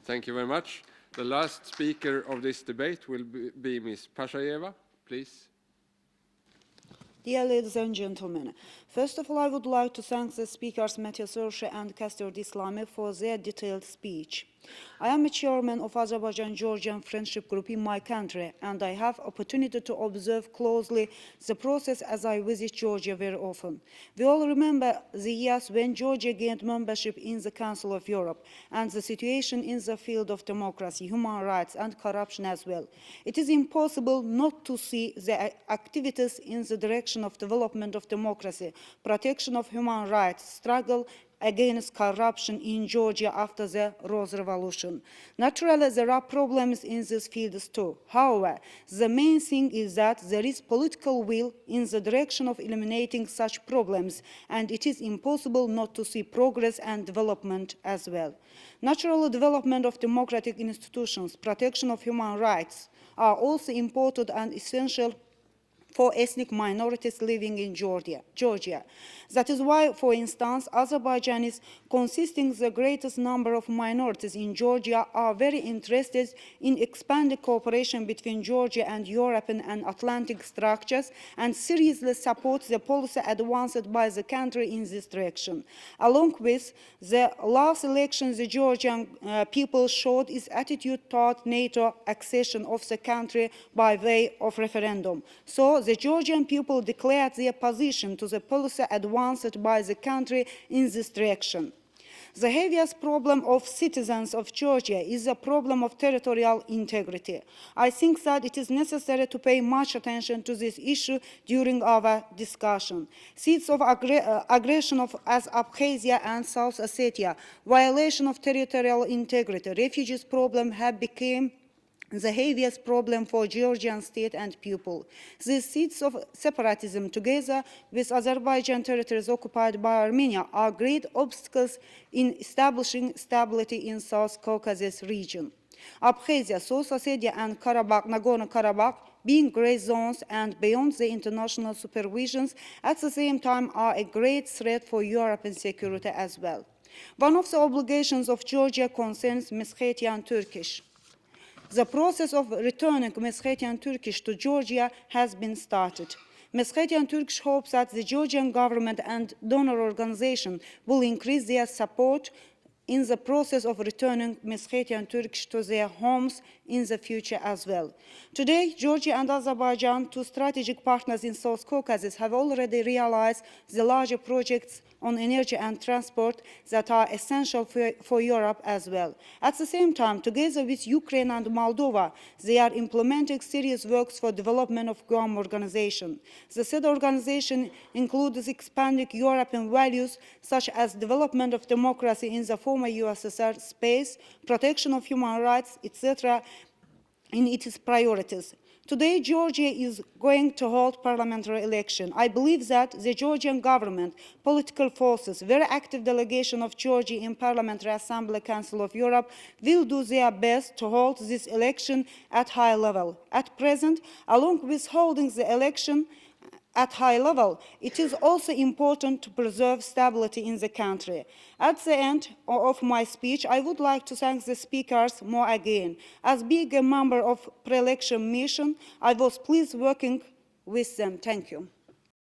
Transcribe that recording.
Thank you very much. The last speaker of this debate will be Ms. Pashayeva, please. Dear ladies and gentlemen, first of all, I would like to thank the speakers Mathias Urshi and Castor Dislami for their detailed speech. I am a chairman of Azerbaijan-Georgian Friendship Group in my country, and I have opportunity to observe closely the process as I visit Georgia very often. We all remember the years when Georgia gained membership in the Council of Europe, and the situation in the field of democracy, human rights, and corruption as well. It is impossible not to see the activities in the direction of development of democracy, protection of human rights, struggle against corruption in Georgia after the Rose Revolution. Naturally, there are problems in these fields too. However, the main thing is that there is political will in the direction of eliminating such problems, and it is impossible not to see progress and development as well. Natural development of democratic institutions, protection of human rights are also important and essential for ethnic minorities living in Georgia. That is why, for instance, Azerbaijanis, consisting the greatest number of minorities in Georgia, are very interested in expanding cooperation between Georgia and European and Atlantic structures and seriously support the policy advanced by the country in this direction. Along with the last election, the Georgian people showed its attitude toward NATO accession of the country by way of referendum. So the Georgian people declared their position to the policy advanced by the country in this direction. The heaviest problem of citizens of Georgia is the problem of territorial integrity. I think that it is necessary to pay much attention to this issue during our discussion. Seeds of aggression as Abkhazia and South Ossetia, violation of territorial integrity, refugees problem have become the heaviest problem for Georgian state and people. These seeds of separatism, together with Azerbaijan territories occupied by Armenia, are great obstacles in establishing stability in South Caucasus region. Abkhazia, South Ossetia, and Nagorno-Karabakh, being grey zones and beyond the international supervisions, at the same time are a great threat for European security as well. One of the obligations of Georgia concerns Meskhetian Turkish. The process of returning Meskhetian Turkish to Georgia has been started. Meskhetian Turkish hopes that the Georgian government and donor organizations will increase their support in the process of returning Meskhetian Turkish to their homes in the future as well. Today, Georgia and Azerbaijan, two strategic partners in South Caucasus, have already realized the larger projects on energy and transport that are essential for Europe as well. At the same time, together with Ukraine and Moldova, they are implementing serious works for development of Guam organization. The said organization includes expanding European values such as development of democracy in the former USSR space, protection of human rights, etc., in its priorities. Today, Georgia is going to hold parliamentary election. I believe that the Georgian government, political forces, very active delegation of Georgia in Parliamentary Assembly Council of Europe will do their best to hold this election at high level. At present, along with holding the election at high level, it is also important to preserve stability in the country. At the end of my speech, I would like to thank the speakers more again. As being a member of pre-election mission, I was pleased working with them. Thank you.